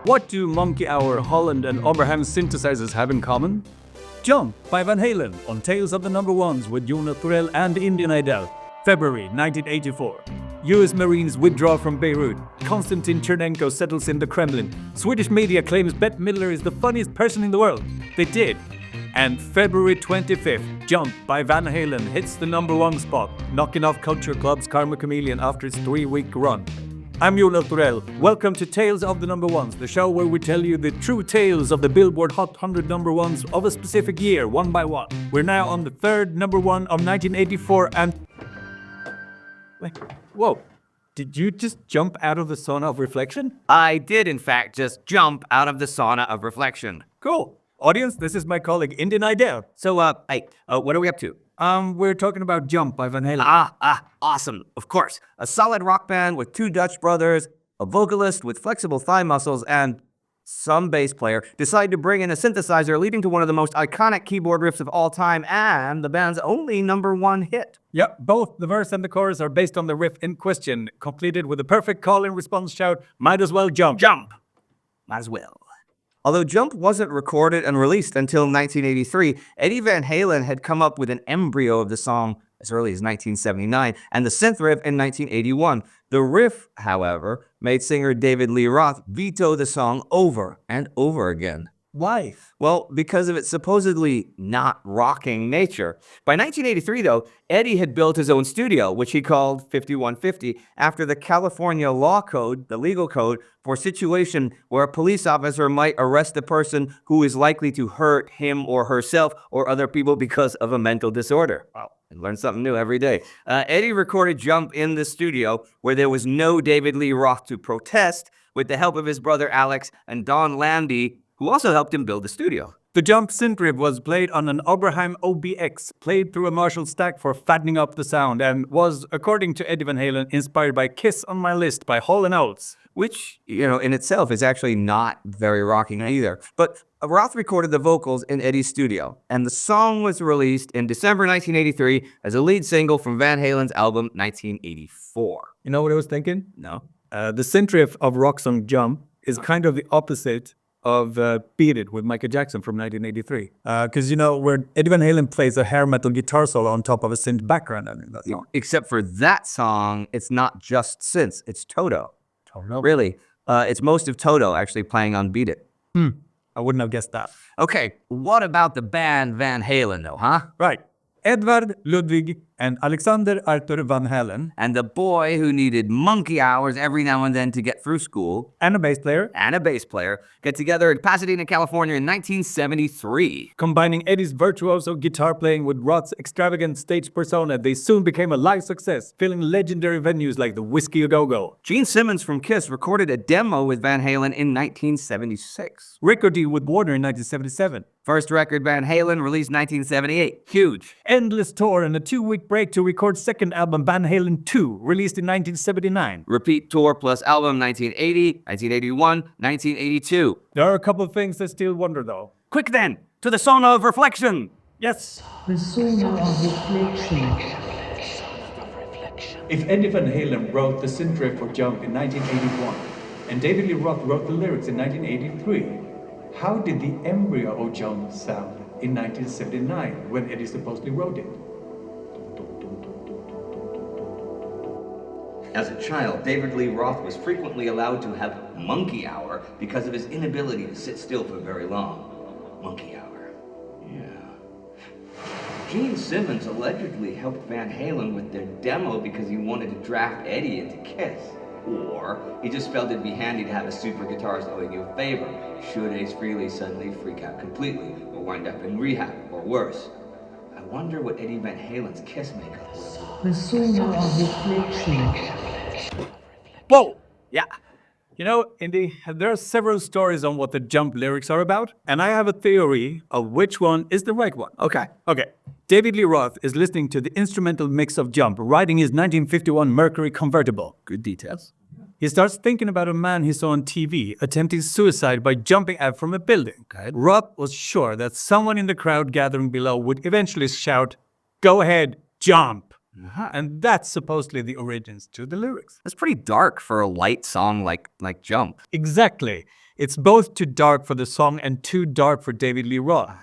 What do Monkey Hour, Holland, and Oberheim Synthesizers have in common? Jump by Van Halen on Tales of the Number 1's with Jonas, Thorell, and Indy Neidell, February 1984. US Marines withdraw from Beirut. Konstantin Chernenko settles in the Kremlin. Swedish media claims Bette Midler is the funniest person in the world. They did. And February 25th, Jump by Van Halen hits the number 1 spot, knocking off Culture Club's Karma Chameleon after its 3-week run. I'm Jonas Thorell. Welcome to Tales of the Number 1's, the show where we tell you the true tales of the Billboard Hot 100 number 1's of a specific year, one by one. We're now on the third number 1 of 1984 and... Wait, whoa. Did you just jump out of the sauna of reflection? I did, in fact, just jump out of the sauna of reflection. Cool. Audience, this is my colleague Indy Neidell. So, what are we up to? We're talking about Jump by Van Halen. Awesome. Of course. A solid rock band with 2 Dutch brothers, a vocalist with flexible thigh muscles, and some bass player decide to bring in a synthesizer, leading to one of the most iconic keyboard riffs of all time and the band's only number 1 hit. Yep, both the verse and the chorus are based on the riff in question, completed with a perfect call-and-response shout, might as well jump. Jump! Might as well. Although Jump wasn't recorded and released until 1983, Eddie Van Halen had come up with an embryo of the song as early as 1979, and the synth riff in 1981. The riff, however, made singer David Lee Roth veto the song over and over again. Why? Well, because of its supposedly not rocking nature. By 1983, though, Eddie had built his own studio, which he called 5150, after the California law code, the legal code, for a situation where a police officer might arrest a person who is likely to hurt him or herself or other people because of a mental disorder. Wow. I learn something new every day. Eddie recorded Jump in the studio, where there was no David Lee Roth to protest, with the help of his brother Alex and Don Landy, who also helped him build the studio. The Jump synth riff was played on an Oberheim OBX, played through a Marshall stack for fattening up the sound, and was, according to Eddie Van Halen, inspired by Kiss on My List by Halen. Which, in itself is actually not very rocking either. But Roth recorded the vocals in Eddie's studio, and the song was released in December 1983 as a lead single from Van Halen's album 1984. You know what I was thinking? No. The synth riff of rock song Jump is kind of the opposite of Beat It with Michael Jackson from 1983. Because, where Eddie Van Halen plays a hair metal guitar solo on top of a synth background. Except for that song, it's not just synths, it's Toto. Toto? Really. It's most of Toto actually playing on Beat It. I wouldn't have guessed that. Okay, what about the band Van Halen though, huh? Right. Edvard, Ludwig, and Alexander Arthur Van Halen. And the boy who needed monkey hours every now and then to get through school. And a bass player. Get together in Pasadena, California in 1973. Combining Eddie's virtuoso guitar playing with Roth's extravagant stage persona, they soon became a live success, filling legendary venues like the Whiskey A Go-Go. Gene Simmons from Kiss recorded a demo with Van Halen in 1976. Record deal with Warner in 1977. First record Van Halen released 1978. Huge. Endless tour and a 2-week break to record second album Van Halen 2, released in 1979. Repeat tour plus album 1980, 1981, 1982. There are a couple of things I still wonder though. Quick then, to the sauna of reflection. Yes. The sauna of reflection. If Eddie Van Halen wrote the synth riff for Jump in 1981, and David Lee Roth wrote the lyrics in 1983, how did the embryo of Jump sound in 1979 when Eddie supposedly wrote it? As a child, David Lee Roth was frequently allowed to have monkey hour because of his inability to sit still for very long. Monkey hour. Yeah. Gene Simmons allegedly helped Van Halen with their demo because he wanted to draft Eddie into Kiss. Or he just felt it'd be handy to have a super guitarist owing you a favor, should Ace Frehley suddenly freak out completely, or wind up in rehab, or worse. I wonder what Eddie Van Halen's Kiss makeup was. The sauna of reflection. Whoa! Yeah. Indy, there are several stories on what the Jump lyrics are about, and I have a theory of which one is the right one. Okay. David Lee Roth is listening to the instrumental mix of Jump, riding his 1951 Mercury convertible. Good details. He starts thinking about a man he saw on TV attempting suicide by jumping out from a building. Okay. Roth was sure that someone in the crowd gathering below would eventually shout, "Go ahead, jump." And that's supposedly the origins to the lyrics. That's pretty dark for a light song like Jump. Exactly. It's both too dark for the song and too dark for David Lee Roth.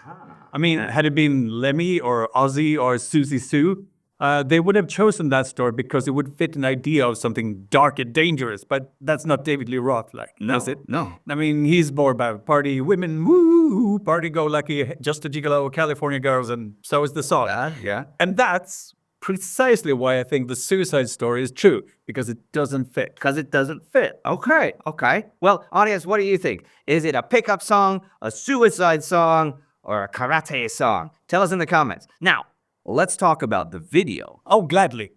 I mean, had it been Lemmy or Ozzy or Susie Sue, they would have chosen that story because it would fit an idea of something dark and dangerous. But that's not David Lee Roth, like, is it? No. I mean, he's more about party women, woo, party go lucky, just a gigolo, California girls, and so is the song. Yeah. And that's precisely why I think the Suicide Story is true, because it doesn't fit. Because it doesn't fit. Okay. Well, audience, what do you think? Is it a pickup song, a suicide song, or a karate song? Tell us in the comments. Now, let's talk about the video. Oh, gladly.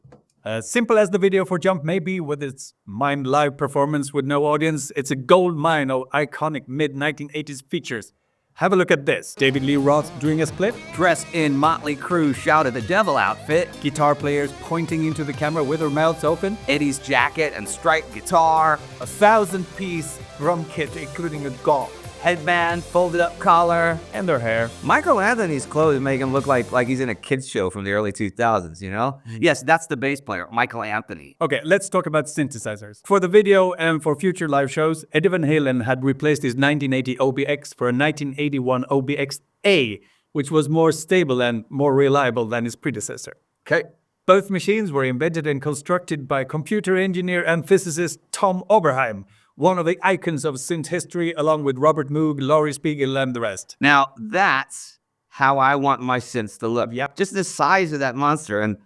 As simple as the video for Jump may be, with its mimed live performance with no audience, it's a gold mine of iconic mid-1980s features. Have a look at this. David Lee Roth doing a split. Dressed in Motley Crue Shout at the Devil outfit. Guitar players pointing into the camera with their mouths open. Eddie's jacket and striped guitar. A 1,000-piece drum kit, including a gong. Headband, folded up collar. And their hair. Michael Anthony's clothes make him look like he's in a kid's show from the early 2000s, you know? Yes, that's the bass player, Michael Anthony. Okay, let's talk about synthesizers. For the video and for future live shows, Eddie Van Halen had replaced his 1980 OBX for a 1981 OBX-A, which was more stable and more reliable than his predecessor. Okay. Both machines were invented and constructed by computer engineer and physicist Tom Oberheim, one of the icons of synth history, along with Robert Moog, Laurie Spiegel, and the rest. Now, that's how I want my synths to look. Yep. Just the size of that monster, and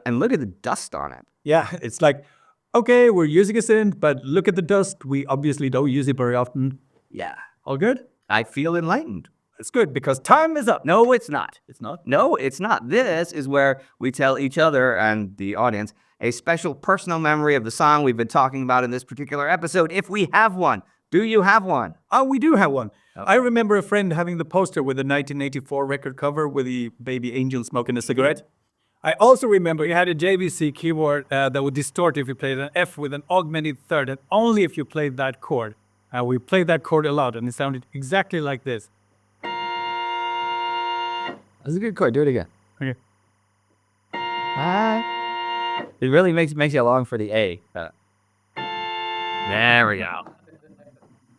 look at the dust on it. Yeah, it's like, okay, we're using a synth, but look at the dust. We obviously don't use it very often. Yeah. All good? I feel enlightened. It's good, because time is up. No, it's not. It's not? No, it's not. This is where we tell each other and the audience a special personal memory of the song we've been talking about in this particular episode, if we have one. Do you have one? Oh, we do have one. I remember a friend having the poster with the 1984 record cover with the baby angel smoking a cigarette. I also remember he had a JVC keyboard that would distort if you played an F with an augmented third, and only if you played that chord. We played that chord a lot, and it sounded exactly like this. That's a good chord. Do it again. Okay. It really makes you long for the A. There we go.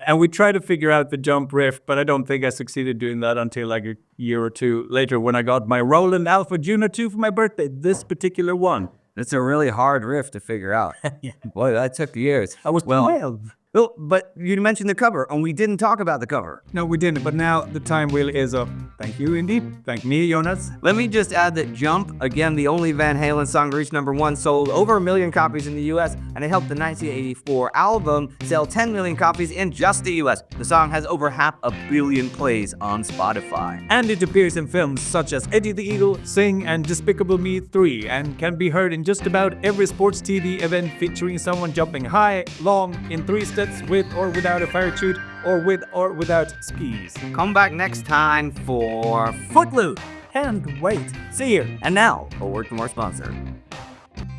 And we tried to figure out the jump riff, but I don't think I succeeded doing that until like a year or two later when I got my Roland Alpha Juno 2 for my birthday, this particular one. It's a really hard riff to figure out. Yeah. Boy, that took years. I was 12. Well, but you mentioned the cover, and we didn't talk about the cover. No, we didn't, but now the time wheel is up. Thank you, Indy. Thank me, Jonas. Let me just add that Jump, again, the only Van Halen song to reach #1, sold over 1 million copies in the US, and it helped the 1984 album sell 10 million copies in just the US. The song has over 500 million plays on Spotify. And it appears in films such as Eddie the Eagle, Sing, and Despicable Me 3, and can be heard in just about every sports TV event featuring someone jumping high, long, in 3 steps, with or without a parachute, or with or without skis. Come back next time for Footloose. And wait, see you. And now, a word from our sponsor.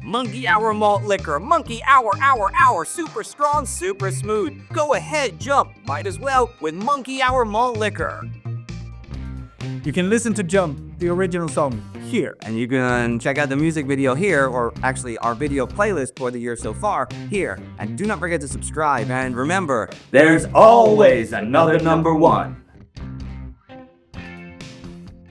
Monkey Hour Malt Liquor. Monkey Hour, super strong, super smooth. Go ahead, jump. Might as well with Monkey Hour Malt Liquor. You can listen to Jump, the original song, here. And you can check out the music video here, or actually our video playlist for the year so far, here. And do not forget to subscribe. And remember, there's always another #1.